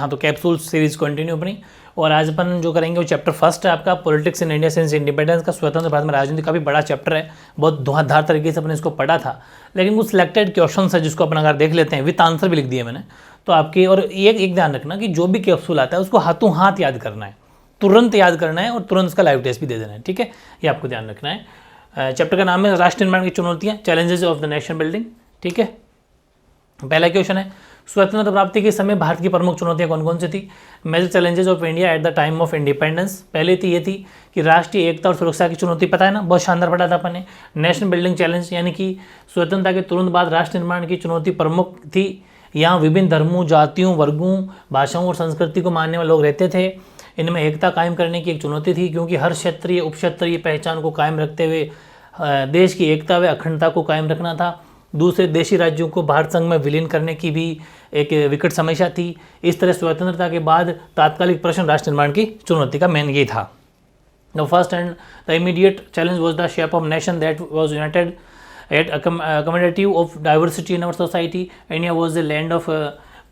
हाँ, तो capsule series continue अपनी, और आज अपन जो करेंगे वो चैप्टर फर्स्ट है आपका politics in India since independence का, स्वतंत्र भारत में राजनीति। काफ़ी बड़ा चैप्टर है, बहुत धुआंधार तरीके से अपने इसको पढ़ा था, लेकिन कुछ सिलेक्टेड क्वेश्चन है जिसको अपन अगर देख लेते हैं, विद आंसर भी लिख दिए मैंने तो आपकी। और एक ध्यान रखना कि जो भी कैप्सूल आता है उसको हाथों हाथ याद करना है, तुरंत याद करना है और तुरंत उसका लाइव टेस्ट भी दे देना है, ठीक है, ये आपको ध्यान रखना है। चैप्टर का नाम है राष्ट्र निर्माण की चुनौतियाँ, challenges of the nation building, ठीक है। पहला क्वेश्चन है, स्वतंत्रता प्राप्ति के समय भारत की प्रमुख चुनौतियां कौन कौन सी थी? Major challenges of India at the time of independence. पहले थी ये थी कि राष्ट्रीय एकता और सुरक्षा की चुनौती, पता है ना, बहुत शानदार पढ़ा था अपन ने। नेशनल बिल्डिंग चैलेंज, यानी कि स्वतंत्रता के तुरंत बाद राष्ट्र निर्माण की चुनौती प्रमुख थी। यहाँ विभिन्न धर्मों, जातियों, वर्गों, भाषाओं और संस्कृति को मानने वाले लोग रहते थे। इनमें एकता कायम करने की एक चुनौती थी, क्योंकि हर क्षेत्रीय उपक्षेत्रीय पहचान को कायम रखते हुए देश की एकता व अखंडता को कायम रखना था। दूसरे देशी राज्यों को भारत संघ में विलीन करने की भी एक विकट समस्या थी। इस तरह स्वतंत्रता के बाद तात्कालिक प्रश्न राष्ट्र निर्माण की चुनौती का मेन ये था। The first and the immediate challenge was the shape of nation that was united at accommodative of diversity in our society. India was the land of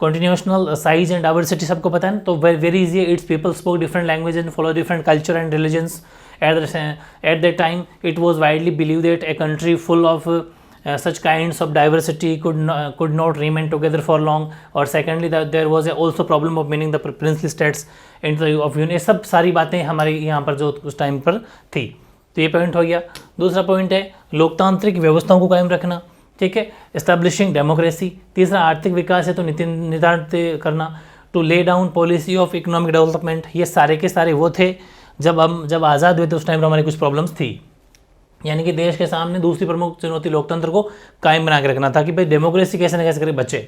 continuational size and diversity, सबको पता है ना, तो very easy, its people spoke different languages and follow different culture and religions. At that time it was widely believed that a country full of such kinds of diversity could not remain together for long. और secondly that there was also problem of meaning the princely states into the of union. ये सब सारी बातें हमारे यहाँ पर जो उस टाइम पर थी, तो ये पॉइंट हो गया। दूसरा पॉइंट है लोकतांत्रिक व्यवस्थाओं को कायम रखना, ठीक है, एस्टैब्लिशिंग डेमोक्रेसी। तीसरा आर्थिक विकास है तो नीति निर्धारित करना, to lay down policy of economic development. ये सारे के सारे वो थे जब आज़ाद हुए थे उस टाइम पर हमारी कुछ प्रॉब्लम्स थी, यानी कि देश के सामने दूसरी प्रमुख चुनौती लोकतंत्र को कायम बना के रखना था कि भाई डेमोक्रेसी कैसे न कैसे करे बच्चे,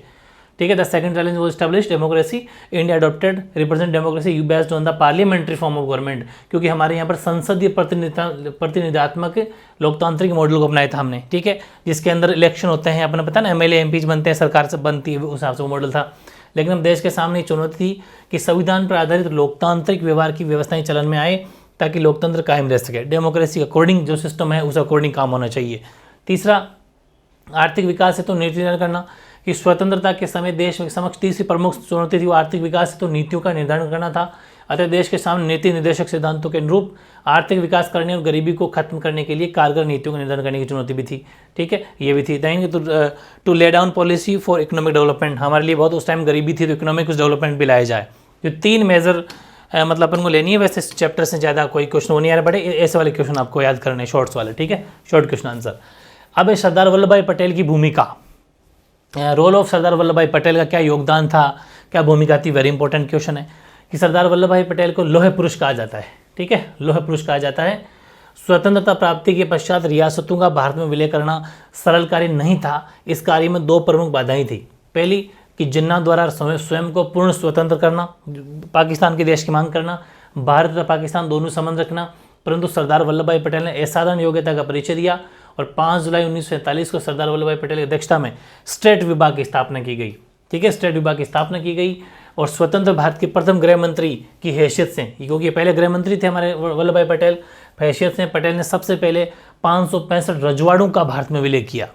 ठीक है। द सेकंड चैलेंज वो establish democracy. India adopted represent democracy based on the parliamentary form of government, क्योंकि हमारे यहाँ पर संसदीय प्रतिनिधात्मक लोकतांत्रिक मॉडल को अपनाया था हमने, ठीक है, जिसके अंदर इलेक्शन होते हैं, अपना पता ना, एमएलए एमपीज बनते हैं, सरकार से बनती है, उस हिसाब से वो मॉडल था। लेकिन हम देश के सामने चुनौती थी कि संविधान पर आधारित लोकतांत्रिक व्यवहार की व्यवस्थाएं चलन में आए ताकि लोकतंत्र कायम रह सके। डेमोक्रेसी अकॉर्डिंग जो सिस्टम है उस अकॉर्डिंग काम होना चाहिए। तीसरा आर्थिक विकास है तो नीति निर्धारण करना, कि स्वतंत्रता के समय देश के समक्ष तीसरी प्रमुख चुनौती थी वो आर्थिक विकास है तो नीतियों का निर्धारण करना था। अतः देश के सामने नीति निर्देशक सिद्धांतों के अनुरूप आर्थिक विकास करने और गरीबी को खत्म करने के लिए कारगर नीतियों का निर्धारण करने की चुनौती भी थी, ठीक है, ये भी थी। Then to lay down policy for economic development, हमारे लिए बहुत उस टाइम गरीबी थी तो इकोनॉमिक डेवलपमेंट भी लाया जाए। जो तीन मेजर मतलब अपन को लेनी है, वैसे चैप्टर से ज़्यादा कोई क्वेश्चन वो नहीं आ रहा, बड़े ऐसे वाले क्वेश्चन आपको याद करने, शॉर्ट्स वाले, ठीक है, शॉर्ट क्वेश्चन आंसर। अब सरदार वल्लभ भाई पटेल की भूमिका, रोल ऑफ सरदार वल्लभ भाई पटेल का क्या योगदान था, क्या भूमिका थी, वेरी इंपॉर्टेंट क्वेश्चन है। कि सरदार वल्लभ भाई पटेल को लौह पुरुष कहा जाता है, ठीक है, लौह पुरुष कहा जाता है। स्वतंत्रता प्राप्ति के पश्चात रियासतों का भारत में विलय करना सरल कार्य नहीं था। इस कार्य में दो प्रमुख बाधाएं थी। पहली कि जिन्ना द्वारा स्वयं को पूर्ण स्वतंत्र करना, पाकिस्तान के देश की मांग करना, भारत तथा पाकिस्तान दोनों संबंध रखना, परंतु सरदार वल्लभ भाई पटेल ने असाधारण योग्यता का परिचय दिया और 5 जुलाई 1947 को सरदार वल्लभ भाई पटेल की अध्यक्षता में स्टेट विभाग की स्थापना की गई, ठीक है, स्टेट विभाग की स्थापना की गई। और स्वतंत्र भारत के प्रथम गृह मंत्री की हैसियत से, क्योंकि पहले गृह मंत्री थे हमारे वल्लभ भाई पटेल, हैसियत से पटेल ने सबसे पहले 565 रजवाड़ों का भारत में विलय किया,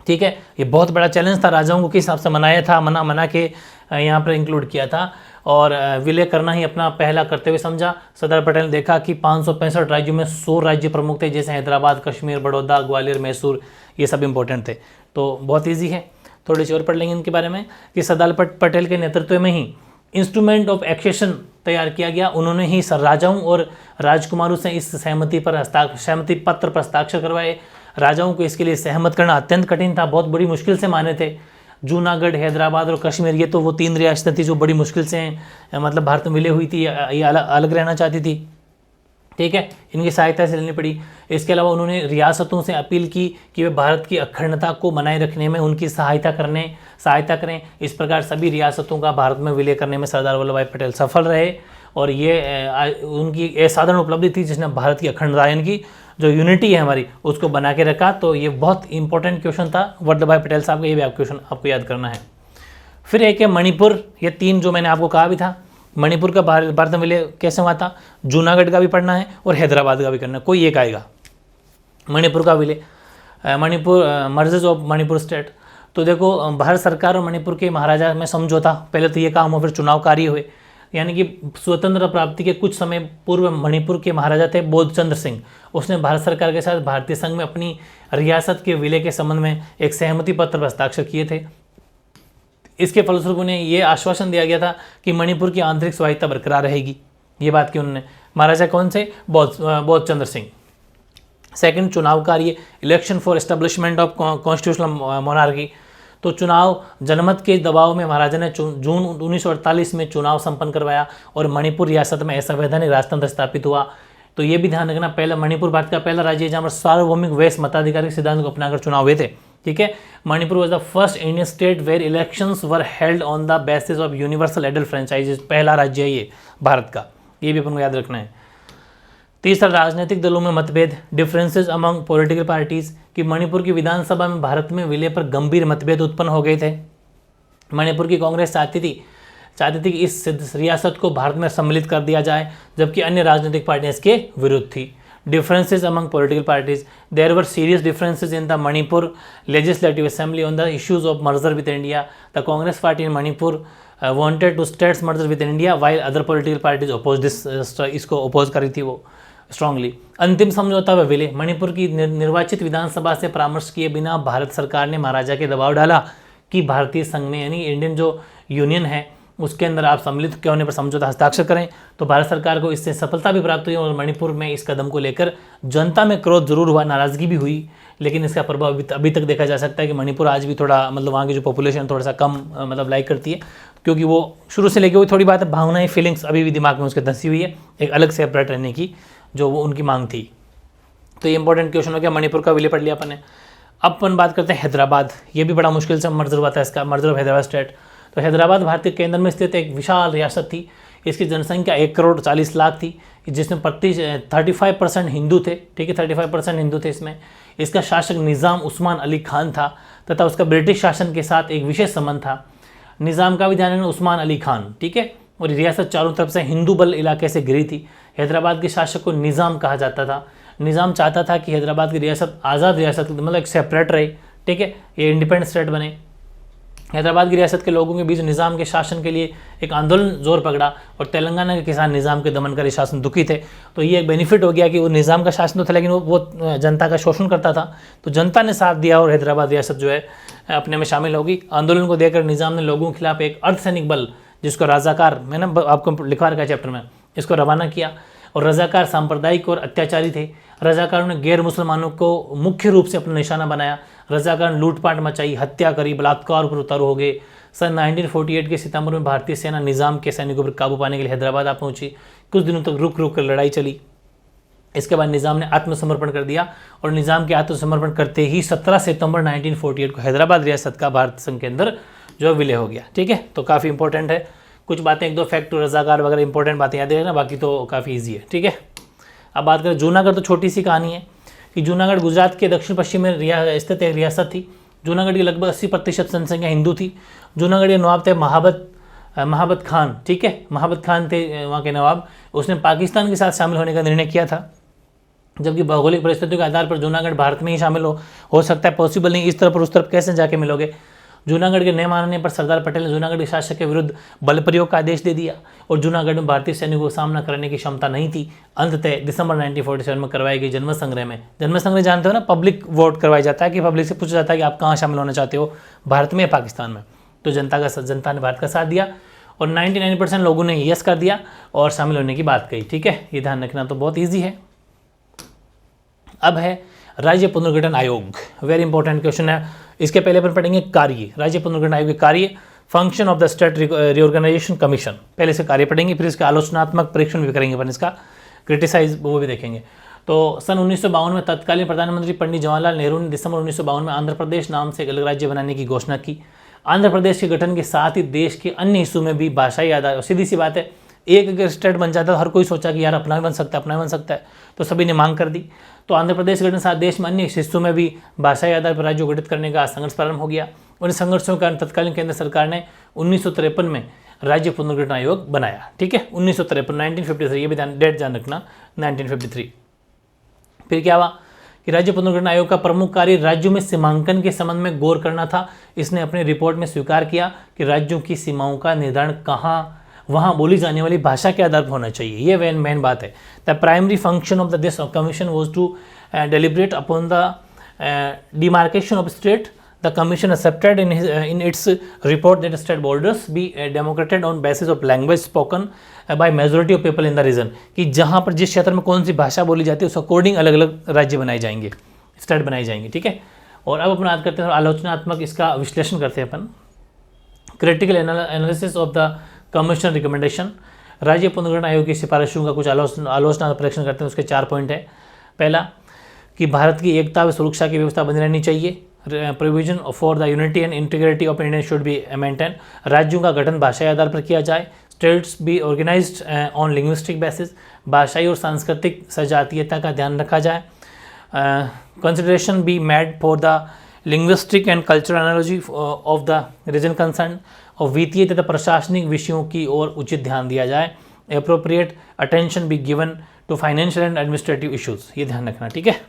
ठीक है। ये बहुत बड़ा चैलेंज था, राजाओं को किस हिसाब से मनाया था, मना के यहाँ पर इंक्लूड किया था और विलय करना ही अपना पहला कर्तव्य समझा। सरदार पटेल ने देखा कि 565 राज्यों में 100 राज्य प्रमुख थे, जैसे हैदराबाद, कश्मीर, बड़ौदा, ग्वालियर, मैसूर, ये सब इंपॉर्टेंट थे। तो बहुत ईजी है, थोड़ी सी और पढ़ लेंगे इनके बारे में। कि सरदार पटेल के नेतृत्व में ही इंस्ट्रूमेंट ऑफ एक्सेशन तैयार किया गया। उन्होंने ही राजाओं और राजकुमारों से इस सहमति पत्र पर हस्ताक्षर करवाए। राजाओं को इसके लिए सहमत करना अत्यंत कठिन था, बहुत बड़ी मुश्किल से माने थे। जूनागढ़, हैदराबाद और कश्मीर, ये तो वो 3 रियासतें थी जो बड़ी मुश्किल से मतलब भारत में विलय हुई थी, ये अलग रहना चाहती थी, ठीक है, इनकी सहायता से लेनी पड़ी। इसके अलावा उन्होंने रियासतों से अपील की कि वे भारत की अखंडता को बनाए रखने में उनकी सहायता करें। इस प्रकार सभी रियासतों का भारत में विलय करने में सरदार वल्लभ भाई पटेल सफल रहे और ये उनकी असाधारण उपलब्धि थी जिसने भारत की अखंडता, यानी कि जो यूनिटी है हमारी, उसको बना के रखा। तो ये बहुत इंपॉर्टेंट क्वेश्चन था वल्लभ भाई पटेल साहब का, ये भी क्वेश्चन आपको याद करना है। फिर एक है मणिपुर, ये 3 जो मैंने आपको कहा भी था, मणिपुर का भारत में विलय कैसे हुआ था, जूनागढ़ का भी पढ़ना है और हैदराबाद का भी करना है, कोई एक आएगा। मणिपुर का विलय, Manipur merges of Manipur state, तो देखो भारत सरकार और मणिपुर के महाराजा में समझौता, पहले तो ये काम हो, फिर चुनाव कार्य हुए। यानी कि स्वतंत्र प्राप्ति के कुछ समय पूर्व मणिपुर के महाराजा थे बोधचंद्र सिंह, उसने भारत सरकार के साथ भारतीय संघ में अपनी रियासत के विलय के संबंध में एक सहमति पत्र पर हस्ताक्षर किए थे। इसके फलस्वरूप उन्हें यह आश्वासन दिया गया था कि मणिपुर की आंतरिक स्वायत्ता बरकरार रहेगी। ये बात की उन्होंने। महाराजा कौन से? बोधचंद्र सिंह। सेकंड, चुनाव कार्य, election for establishment of constitutional monarchy. तो चुनाव, जनमत के दबाव में महाराजा ने जून 1948 में चुनाव संपन्न करवाया और मणिपुर रियासत में असंवैधानिक राजतंत्र स्थापित हुआ। तो ये भी ध्यान रखना, पहला मणिपुर भारत का पहला राज्य है जहाँ पर सार्वभौमिक वैश्य मताधिकार सिद्धांत को अपनाकर चुनाव हुए थे। ठीक है। Manipur was the first Indian state where elections were held on the basis of universal adult franchises. पहला राज्य है ये भारत का, ये भी अपन को याद रखना है। तीसरा, राजनीतिक दलों में मतभेद, डिफरेंसेस अमंग पॉलिटिकल पार्टीज, कि मणिपुर की विधानसभा में भारत में विलय पर गंभीर मतभेद उत्पन्न हो गए थे। मणिपुर की कांग्रेस चाहती थी कि इस रियासत को भारत में सम्मिलित कर दिया जाए, जबकि अन्य राजनीतिक पार्टियां इसके विरुद्ध थी। Differences among political parties, there were serious differences in the Manipur legislative assembly on the issues of merger with India. The Congress party in Manipur wanted to states merger with India while other political parties opposed this, इसको oppose करी थी वो strongly. अंतिम समझौता व विलय, मणिपुर की निर्वाचित विधानसभा से परामर्श किए बिना भारत सरकार ने महाराजा के दबाव डाला कि भारतीय संघ में यानी इंडियन जो यूनियन है उसके अंदर आप सम्मिलित के होने पर समझौता हस्ताक्षर करें। तो भारत सरकार को इससे सफलता भी प्राप्त हुई और मणिपुर में इस कदम को लेकर जनता में क्रोध जरूर हुआ, नाराजगी भी हुई, लेकिन इसका प्रभाव अभी तक देखा जा सकता है कि मणिपुर आज भी थोड़ा मतलब वहाँ की जो पॉपुलेशन थोड़ा सा कम मतलब लाइक करती है, क्योंकि वो शुरू से लेके हुई थोड़ी बात है, भावनाएं, फीलिंग्स अभी भी दिमाग में उसके धंसी हुई है, एक अलग सेपरेट रहने की जो वो उनकी मांग थी। तो ये इंपॉर्टेंट क्वेश्चन हो गया, मणिपुर का विलय पढ़ लिया अपन ने। अब अपन बात करते हैं हैदराबाद। ये भी बड़ा मुश्किल से मर्जर हुआ था इसका, मर्जर ऑफ हैदराबाद स्टेट। तो हैदराबाद भारतीय केंद्र में स्थित एक विशाल रियासत थी। इसकी जनसंख्या 1,40,00,000 थी, जिसमें 35% हिंदू थे। ठीक है, 35% हिंदू थे इसमें। इसका शासक निज़ाम उस्मान अली खान था तथा उसका ब्रिटिश शासन के साथ एक विशेष संबंध था। निज़ाम का भी ध्यान रखना, उस्मान अली खान। ठीक है। और रियासत चारों तरफ से हिंदू बल इलाके से घिरी थी। हैदराबाद के शासक को निज़ाम कहा जाता था। निज़ाम चाहता था कि हैदराबाद की रियासत आज़ाद रियासत मतलब एक सेपरेट रहे। ठीक है, ये इंडिपेंडेंट स्टेट बने। हैदराबाद की रियासत के लोगों के बीच निज़ाम के शासन के लिए एक आंदोलन जोर पकड़ा और तेलंगाना के किसान निज़ाम के दमनकारी शासन दुखी थे। तो ये एक बेनिफिट हो गया कि वो निज़ाम का शासन तो था, लेकिन वो जनता का शोषण करता था। तो जनता ने साथ दिया और हैदराबाद रियासत जो है अपने में शामिल होगी। आंदोलन को देखकर निज़ाम ने लोगों के खिलाफ एक अर्धसैनिक बल, जिसको रजाकार, मैंने आपको लिखवा रखा है चैप्टर में, इसको रवाना किया। और रजाकार सांप्रदायिक और अत्याचारी थे। रजाकारों ने गैर मुसलमानों को मुख्य रूप से अपना निशाना बनाया। रजाकार ने लूटपाट मचाई, हत्या करी, बलात्कार पर उतारू हो गए। सन 1948 के सितंबर में भारतीय सेना निज़ाम के सैनिकों पर काबू पाने के लिए हैदराबाद आ पहुंची। कुछ दिनों तक रुक रुक कर लड़ाई चली। इसके बाद निज़ाम ने आत्मसमर्पण कर दिया और निज़ाम के आत्मसमर्पण करते ही 17 सितंबर 1948 को हैदराबाद रियासत का भारत संघ के अंदर जो विलय हो गया। ठीक है, तो काफ़ी इंपॉर्टेंट है। कुछ बातें, एक दो फैक्ट, रजाकार वगैरह इंपॉर्टेंट बातें याद रखना, बाकी तो काफ़ी ईजी है। ठीक है। अब बात करें जूनागढ़, तो छोटी सी कहानी है कि जूनागढ़ गुजरात के दक्षिण पश्चिम में स्थित एक रियासत थी। जूनागढ़ की लगभग 80% जनसंख्या हिंदू थी। जूनागढ़ के नवाब थे महाबत खान। ठीक है, महाबत खान थे वहाँ के नवाब। उसने पाकिस्तान के साथ शामिल होने का निर्णय किया था, जबकि भौगोलिक परिस्थितियों के आधार पर जूनागढ़ भारत में ही शामिल हो सकता है, पॉसिबल नहीं। इस तरफ और उस तरफ कैसे जाके मिलोगे। जूनागढ़ के न मानने पर सरदार पटेल ने जूनागढ़ के शासक के विरुद्ध बल प्रयोग का आदेश दे दिया और जूनागढ़ में भारतीय सैनिकों का सामना करने की क्षमता नहीं थी। अंततः दिसंबर 1947 में करवाई गई जन्म संग्रह जानते हो ना, पब्लिक वोट करवाया जाता है कि पब्लिक से पूछा जाता है कि आप कहाँ शामिल होना चाहते हो, भारत में या पाकिस्तान में। तो जनता ने भारत का साथ दिया और 99% लोगों ने यस कर दिया और शामिल होने की बात कही। ठीक है, ये ध्यान रखना, तो बहुत ईजी है। अब है राज्य पुनर्गठन आयोग, वेरी इंपॉर्टेंट क्वेश्चन है। इसके पहले अपन पढ़ेंगे कार्य, राज्य पुनर्गठन आयोग के कार्य, function of the state reorganisation commission. पहले से कार्य पढ़ेंगे, फिर इसका आलोचनात्मक परीक्षण भी करेंगे अपन, इसका क्रिटिसाइज वो भी देखेंगे। तो सन 1952 में तत्कालीन प्रधानमंत्री पंडित जवाहरलाल नेहरू ने दिसंबर 1952 में आंध्र प्रदेश नाम से एक अलग राज्य बनाने की घोषणा की। आंध्र प्रदेश के गठन के साथ ही देश के अन्य हिस्सों में भी भाषाई आधार, सीधी सी बात है, एक अगर स्टेट बन जाता है तो हर कोई सोचा कि यार अपना भी बन सकता है, तो सभी ने मांग कर दी। तो आंध्र प्रदेश गठन साथ देश में अन्य हिस्सों में भी भाषाई आधार पर राज्य गठित करने का संघर्ष प्रारंभ हो गया। उन संघर्षों के कारण तत्कालीन केंद्र सरकार ने 1953 में राज्य पुनर्गठन आयोग बनाया। ठीक है, 1953, 1953, ये भी डेट ध्यान रखना, 1953। फिर क्या हुआ कि राज्य पुनर्गठन आयोग का प्रमुख कार्य राज्यों में सीमांकन के संबंध में गौर करना था। इसने अपनी रिपोर्ट में स्वीकार किया कि राज्यों की सीमाओं का निर्धारण वहाँ बोली जाने वाली भाषा के आधार पर होना चाहिए। ये मेन बात है। The primary function of this commission was to deliberate upon the demarcation of state. The Commission accepted in its report that state borders be demarcated on basis of language spoken by majority of people in the region, कि जहाँ पर जिस क्षेत्र में कौन सी भाषा बोली जाती है उस अकॉर्डिंग अलग अलग राज्य बनाए जाएंगे, स्टेट बनाए जाएंगे। ठीक है। और अब अपन बात करते हैं आलोचनात्मक इसका विश्लेषण करते हैं अपन। Critical analysis of the commission recommendation. राज्य पुनर्गठन आयोग की सिफारिशों का कुछ आलोचना परीक्षण करते हैं। उसके 4 पॉइंट है। पहला कि भारत की एकता व सुरक्षा की व्यवस्था बनी रहनी चाहिए। Provision for the unity and integrity of India should be maintain. राज्यों का गठन भाषाई आधार पर किया जाए। States be organized on linguistic basis. भाषाई और सांस्कृतिक सजातीयता का ध्यान रखा जाए। Consideration be made for the linguistic and cultural analogy of the region concern. और वित्तीय तथा प्रशासनिक विषयों की ओर उचित ध्यान दिया जाए। Appropriate attention be given to financial and administrative issues. ये ध्यान रखना। ठीक है।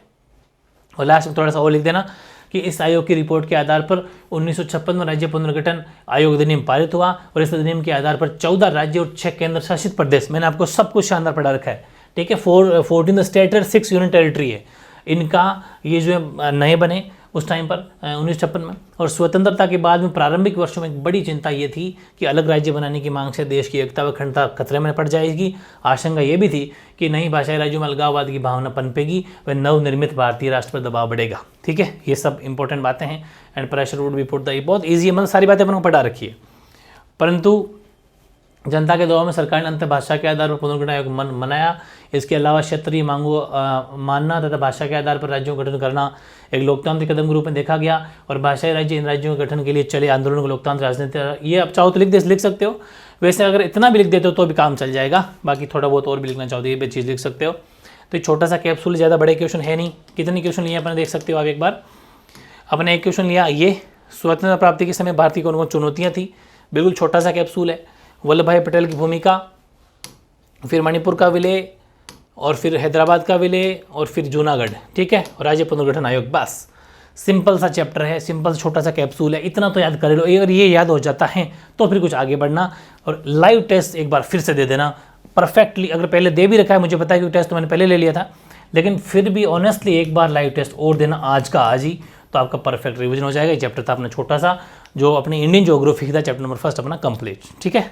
और लास्ट में थोड़ा सा और लिख देना कि इस आयोग की रिपोर्ट के आधार पर 1956 में राज्य पुनर्गठन आयोग अधिनियम पारित हुआ और इस अधिनियम के आधार पर 14 राज्य और 6 केंद्र शासित प्रदेश, मैंने आपको सब कुछ शानदार पढ़ा रखा है। ठीक है। 14 स्टेट और 6 यूनियन टेरिटरी है इनका, ये जो है नए बने उस टाइम पर 1956 में। और स्वतंत्रता के बाद में प्रारंभिक वर्षों में एक बड़ी चिंता ये थी कि अलग राज्य बनाने की मांग से देश की एकता व अखंडता खतरे में पड़ जाएगी। आशंका ये भी थी कि नई भाषाई राज्यों में अलगाववाद की भावना पनपेगी व नवनिर्मित भारतीय राष्ट्र पर दबाव बढ़ेगा। ठीक है। ये सब इंपॉर्टेंट बातें हैं। And pressure would be put the, बहुत ईजी है, मतलब सारी बातें अपन को पढ़ा रखी है। परंतु जनता के दबाव में सरकार ने अंतर भाषा के आधार पर पुनर्गठन आयोग मनाया। इसके अलावा क्षेत्रीय मांगों मानना तथा भाषा के आधार पर राज्यों का गठन करना एक लोकतांत्रिक कदम के रूप में देखा गया। और भाषाई राज्य इन राज्यों के गठन के लिए चले आंदोलन को लोकतांत्रिक राजनीति, ये आप चाहो तो लिख सकते हो। वैसे अगर इतना भी लिख देते हो तो भी काम चल जाएगा। बाकी थोड़ा बहुत और भी लिखना चाहो तो ये भी चीज़ लिख सकते हो। तो छोटा सा कैप्सूल, ज़्यादा बड़े क्वेश्चन है नहीं। कितने क्वेश्चन लिए अपने देख सकते हो आप एक बार। अपने एक क्वेश्चन लिया, ये स्वतंत्रता प्राप्ति के समय भारतीय को कौन चुनौतियाँ थी, बिल्कुल छोटा सा कैप्सूल है। वल्लभ भाई पटेल की भूमिका, फिर मणिपुर का विलय, और फिर हैदराबाद का विलय, और फिर जूनागढ़। ठीक है। और राज्य पुनर्गठन आयोग। बस सिंपल सा चैप्टर है, सिंपल छोटा सा कैप्सूल है। इतना तो याद कर लो। अगर ये याद हो जाता है तो फिर कुछ आगे बढ़ना। और लाइव टेस्ट एक बार फिर से दे देना परफेक्टली। अगर पहले दे भी रखा है, मुझे पता है कि टेस्ट तो मैंने पहले ले लिया था, लेकिन फिर भी ऑनेस्टली एक बार लाइव टेस्ट और देना आज का आज ही, तो आपका परफेक्ट रिवीजन हो जाएगा। ये चैप्टर था अपना छोटा सा, जो अपनी इंडियन ज्योग्राफी का चैप्टर नंबर 1 अपना कंप्लीट। ठीक है।